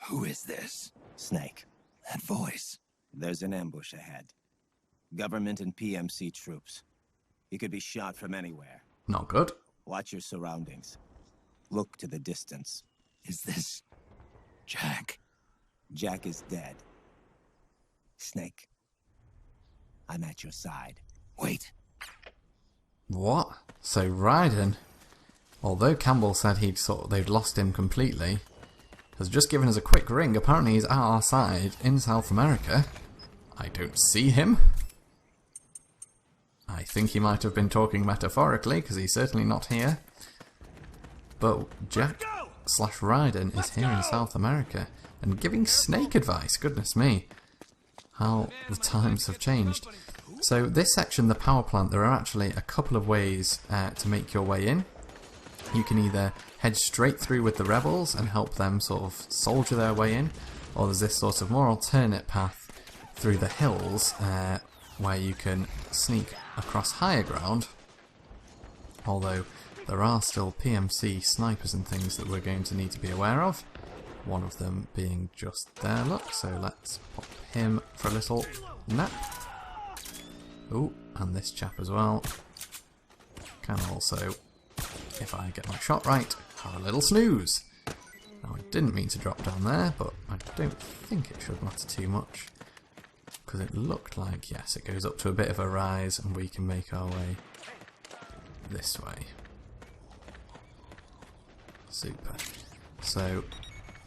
Who is this? Snake. That voice. There's an ambush ahead. Government and PMC troops. You could be shot from anywhere. Not good. Watch your surroundings. Look to the distance. Is this... Jack? Jack is dead. Snake. I'm at your side. Wait. What? So Raiden, although Campbell said they'd lost him completely, has just given us a quick ring. Apparently he's at our side in South America. I don't see him. I think he might have been talking metaphorically, because he's certainly not here. But Jack / Raiden is here in South America and giving Snake advice. Goodness me. How the times have changed. So this section, the power plant, there are actually a couple of ways to make your way in. You can either head straight through with the rebels and help them sort of soldier their way in, or there's this sort of more alternate path through the hills where you can sneak across higher ground, although there are still PMC snipers and things that we're going to need to be aware of, one of them being just there, look, so let's pop him for a little nap. Oh, and this chap as well can also, if I get my shot right, have a little snooze. Now I didn't mean to drop down there, but I don't think it should matter too much, because it looked like, yes, it goes up to a bit of a rise and we can make our way this way. Super. So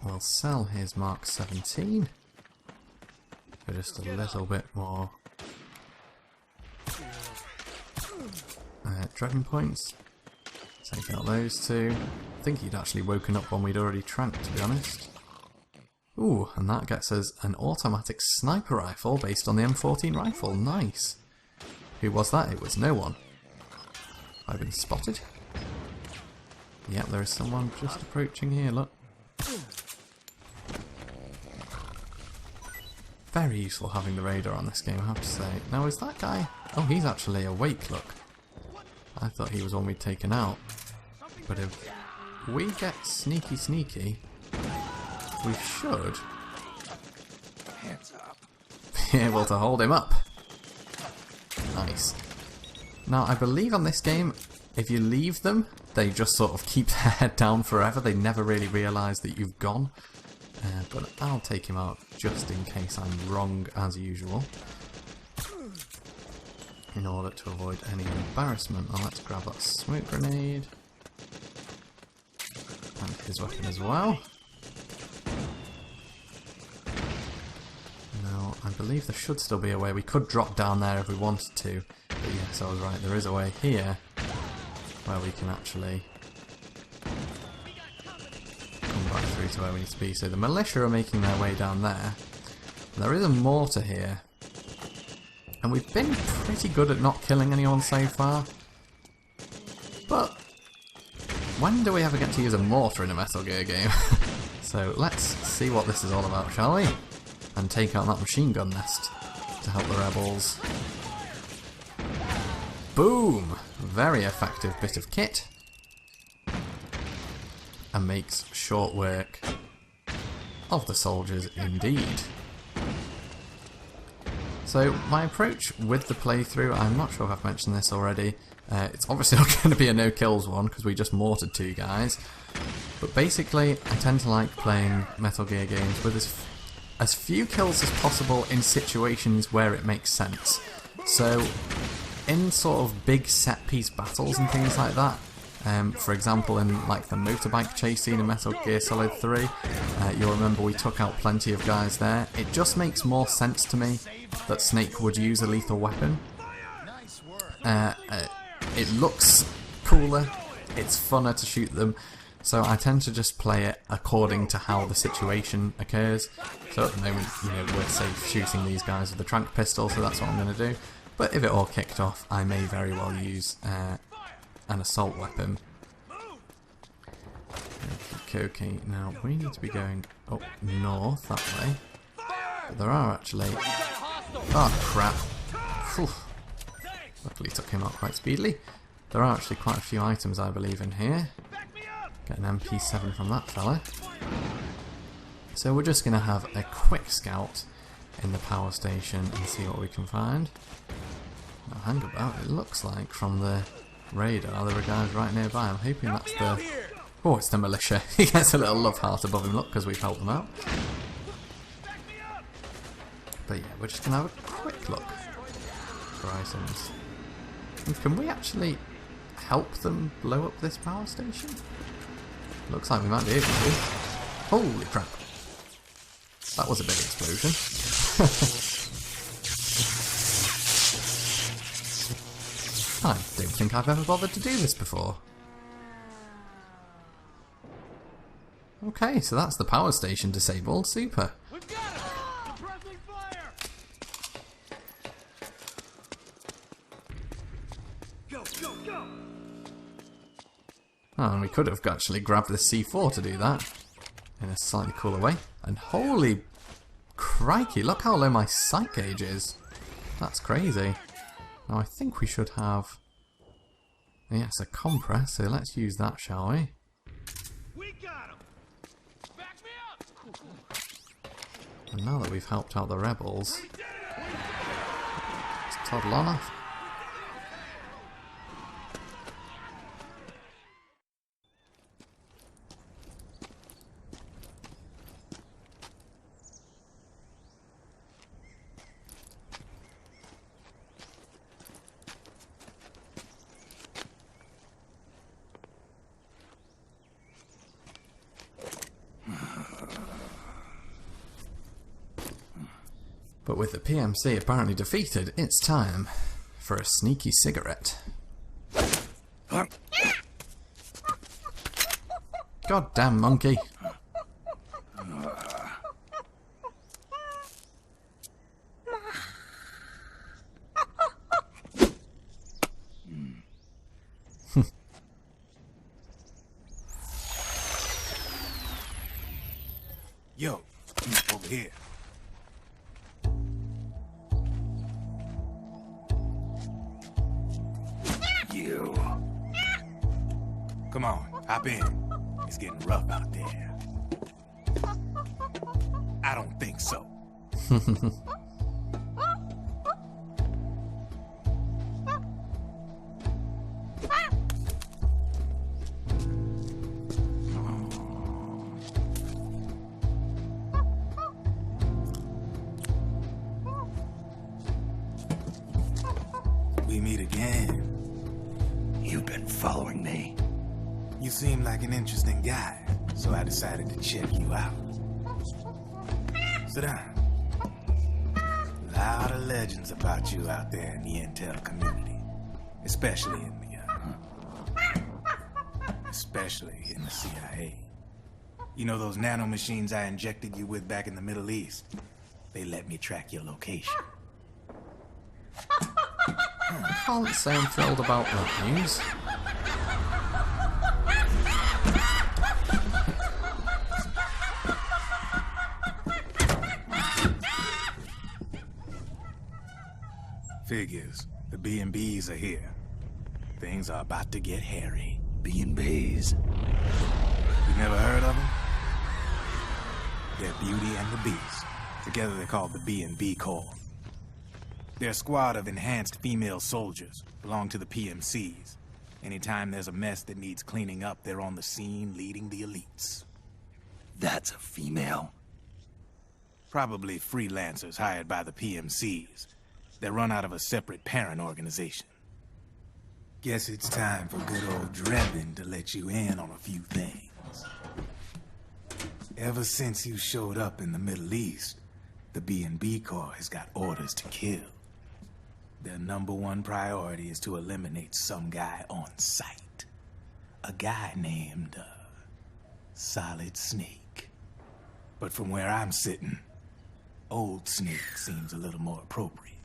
we'll sell his Mark 17 for just a little bit more dragon points. Take out those two. I think he'd actually woken up when we'd already tranked, to be honest. Ooh, and that gets us an automatic sniper rifle based on the M14 rifle. Nice. Who was that? It was no one. I've been spotted. Yep, there is someone just approaching here, look. Very useful having the radar on this game, I have to say. Now, is that guy... Oh, he's actually awake, look. I thought he was one we'd taken out. But if we get sneaky, we should be able to hold him up. Nice. Now, I believe on this game, if you leave them, they just sort of keep their head down forever. They never really realise that you've gone. But I'll take him out just in case I'm wrong, as usual, in order to avoid any embarrassment. Now let's grab that smoke grenade. And his weapon as well. Now, I believe there should still be a way. We could drop down there if we wanted to. But yes, I was right. There is a way here where we can actually come back through to where we need to be. So the militia are making their way down there. There is a mortar here. And we've been pretty good at not killing anyone so far. But when do we ever get to use a mortar in a Metal Gear game? So let's see what this is all about, shall we? And take out that machine gun nest to help the rebels. Boom! Very effective bit of kit. And makes short work of the soldiers indeed. So my approach with the playthrough, I'm not sure if I've mentioned this already, it's obviously not going to be a no kills one because we just mortared two guys, but basically I tend to like playing Metal Gear games with as few kills as possible in situations where it makes sense. So in sort of big set piece battles and things like that, for example in like the motorbike chase scene in Metal Gear Solid 3, you'll remember we took out plenty of guys there. It just makes more sense to me that Snake would use a lethal weapon. It looks cooler, it's funner to shoot them, so I tend to just play it according to how the situation occurs. So at the moment, you know, we're safe shooting these guys with the tranq pistol, so that's what I'm going to do. But if it all kicked off, I may very well use an assault weapon. Okay, now we need to be going up north that way. But there are actually... Oh crap! Whew. Luckily took him out quite speedily. There are actually quite a few items I believe in here. Get an MP7 from that fella. So we're just going to have a quick scout in the power station and see what we can find. Now hang about, it looks like from the radar there are guys right nearby. I'm hoping that's the... Oh, it's the militia. He gets a little love heart above him, look, because we've helped them out. But yeah, we're just going to have a quick look for items. And can we actually help them blow up this power station? Looks like we might be able to. Holy crap. That was a big explosion. I don't think I've ever bothered to do this before. Okay, so that's the power station disabled. Super. We've got it! Suppressing fire! Go, go, go! Oh, and we could have actually grabbed the C4 to do that in a slightly cooler way. And holy crikey, look how low my sight gauge is. That's crazy. Now I think we should have... Yes, a compress, so let's use that, shall we? We got him! Back me up! And now that we've helped out the rebels, let's toddle on off. But with the PMC apparently defeated, it's time for a sneaky cigarette. Goddamn monkey. Yo, over here. You. Come on, hop in. It's getting rough out there. I don't think so. We meet again. You've been following me. You seem like an interesting guy, so I decided to check you out. Sit down. A lot of legends about you out there in the intel community, especially in the CIA. You know those nanomachines I injected you with back in the Middle East? They let me track your location. I can't say I'm thrilled about that news. Figures. The B&Bs are here. Things are about to get hairy. B&Bs. You never heard of them? They're Beauty and the Beast. Together they're called the B&B Corps. They're a squad of enhanced female soldiers, belong to the PMCs. Anytime there's a mess that needs cleaning up, they're on the scene leading the elites. That's a female. Probably freelancers hired by the PMCs. They run out of a separate parent organization. Guess it's time for good old Drebin to let you in on a few things. Ever since you showed up in the Middle East, the B&B Corps has got orders to kill. Their #1 priority is to eliminate some guy on sight. A guy named, Solid Snake. But from where I'm sitting, Old Snake seems a little more appropriate.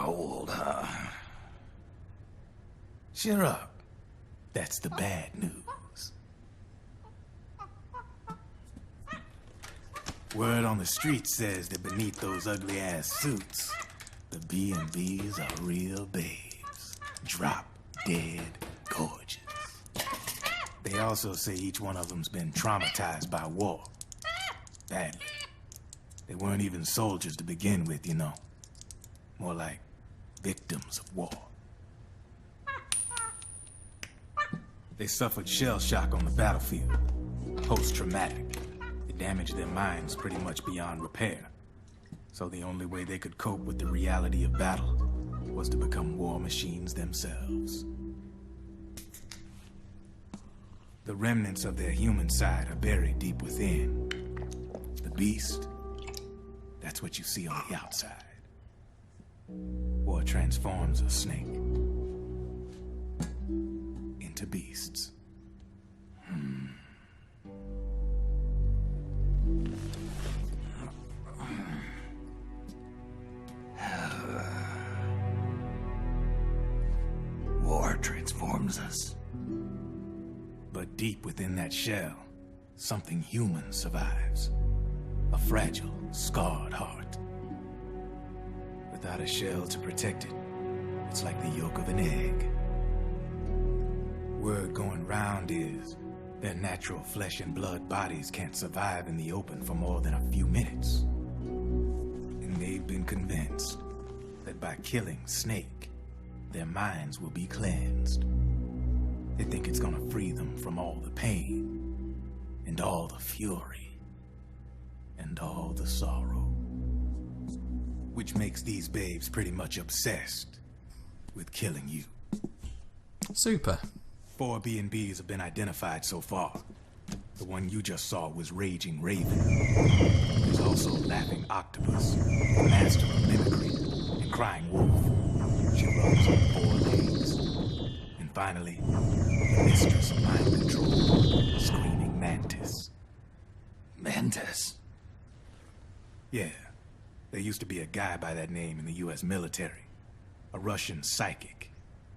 Old, huh? Cheer up. That's the bad news. Word on the street says that beneath those ugly-ass suits, the B&Bs are real babes. Drop dead gorgeous. They also say each one of them's been traumatized by war. badly. They weren't even soldiers to begin with, you know. More like victims of war. They suffered shell shock on the battlefield. Post-traumatic. It damaged their minds pretty much beyond repair. So the only way they could cope with the reality of battle was to become war machines themselves. The remnants of their human side are buried deep within. The beast, that's what you see on the outside. War transforms a snake into beasts. War transforms us. But deep within that shell, something human survives. A fragile, scarred heart. Without a shell to protect it, it's like the yolk of an egg. Word going round is their natural flesh and blood bodies can't survive in the open for more than a few minutes. And they've been convinced that by killing Snake, their minds will be cleansed. They think it's gonna free them from all the pain, and all the fury, and all the sorrow. Which makes these babes pretty much obsessed with killing you. Super. 4 B&Bs have been identified so far. The one you just saw was Raging Raven. There's also Laughing Octopus, the master of mimicry, and Crying Wolf. She runs on 4 legs. And finally, the mistress of mind control, Screaming Mantis. Mantis? Yeah, there used to be a guy by that name in the US military. A Russian psychic.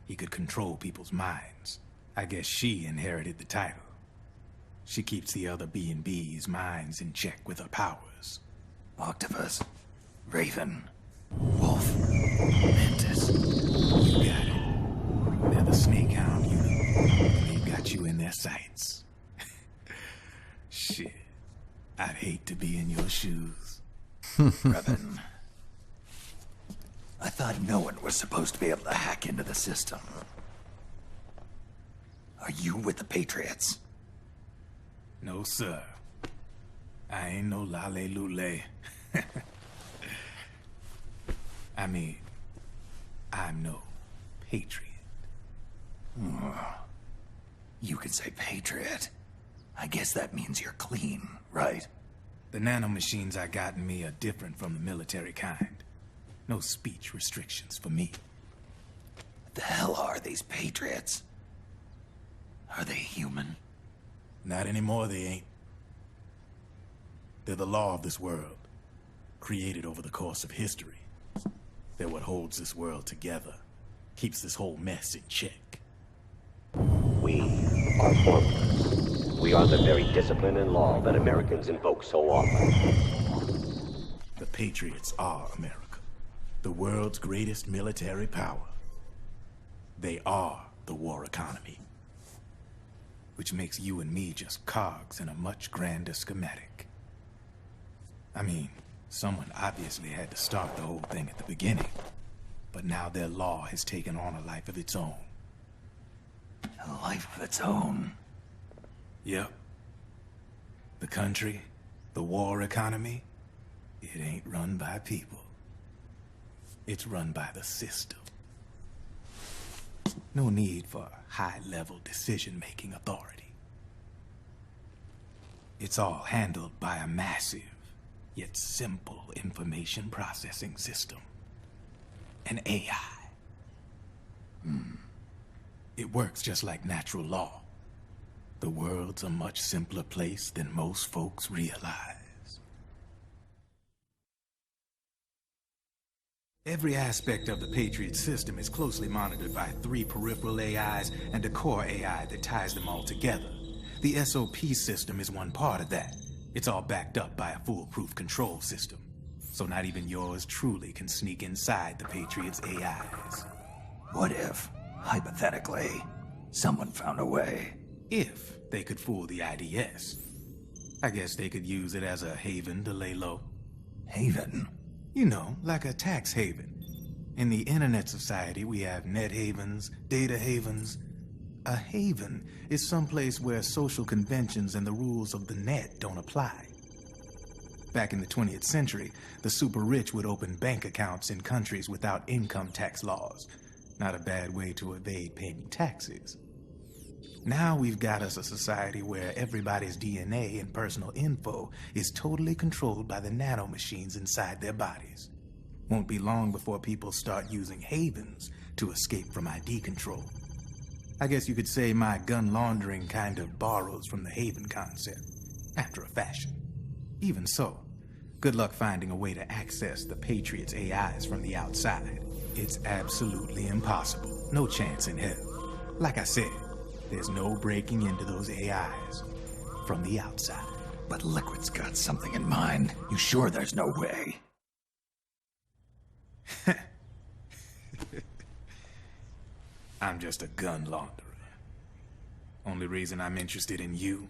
He could control people's minds. I guess she inherited the title. She keeps the other B&B's minds in check with her powers. Octopus. Raven. Wolf. Mantis. You got it. They're the Snake Hound unit. And they've got you in their sights. Shit. I'd hate to be in your shoes. Revan. I thought no one was supposed to be able to hack into the system. Are you with the Patriots? No, sir. I ain't no lale-lule. I mean, I'm no patriot. You can say Patriot. I guess that means you're clean, right? The nanomachines I got in me are different from the military kind. No speech restrictions for me. The hell are these Patriots? Are they human? Not anymore, they ain't. They're the law of this world, created over the course of history. They're what holds this world together, keeps this whole mess in check. We are formless. We are the very discipline and law that Americans invoke so often. The Patriots are America, the world's greatest military power. They are the war economy. Which makes you and me just cogs in a much grander schematic. I mean, someone obviously had to start the whole thing at the beginning. But now their law has taken on a life of its own. A life of its own. Yep. The country, the war economy, it ain't run by people. It's run by the system. No need for high-level decision-making authority. It's all handled by a massive, yet simple information processing system. An AI. It works just like natural law. The world's a much simpler place than most folks realize. Every aspect of the Patriot system is closely monitored by 3 peripheral AIs and a core AI that ties them all together. The SOP system is one part of that. It's all backed up by a foolproof control system. So not even yours truly can sneak inside the Patriots' AIs. What if, hypothetically, someone found a way? If they could fool the IDS. I guess they could use it as a haven to lay low. Haven? You know, like a tax haven. In the internet society, we have net havens, data havens. A haven is someplace where social conventions and the rules of the net don't apply. Back in the 20th century, the super rich would open bank accounts in countries without income tax laws. Not a bad way to evade paying taxes. Now we've got us a society where everybody's DNA and personal info is totally controlled by the nanomachines inside their bodies. Won't be long before people start using havens to escape from ID control. I guess you could say my gun laundering kind of borrows from the haven concept, after a fashion. Even so, good luck finding a way to access the Patriots' AIs from the outside. It's absolutely impossible. No chance in hell. Like I said, there's no breaking into those AIs from the outside. But Liquid's got something in mind. You sure there's no way? I'm just a gun launderer. Only reason I'm interested in you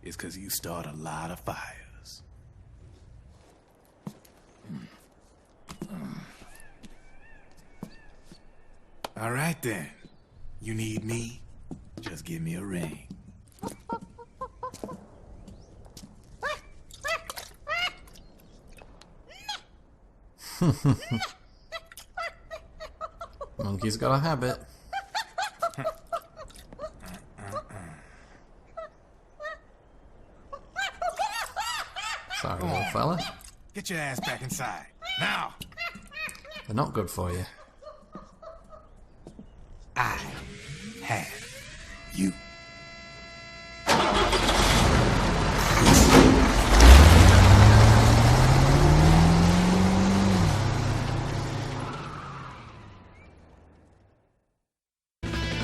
is because you start a lot of fires. All right then. You need me? Just give me a ring. Monkey's got a habit. Sorry, little fella. Get your ass back inside. Now! They're not good for you. I have you.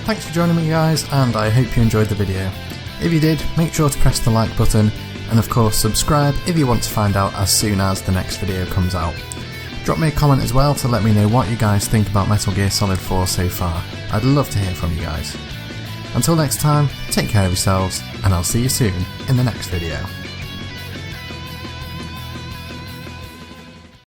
Thanks for joining me, guys, and I hope you enjoyed the video. If you did, make sure to press the like button, and of course subscribe if you want to find out as soon as the next video comes out. Drop me a comment as well to let me know what you guys think about Metal Gear Solid 4 so far. I'd love to hear from you guys. Until next time, take care of yourselves, and I'll see you soon in the next video.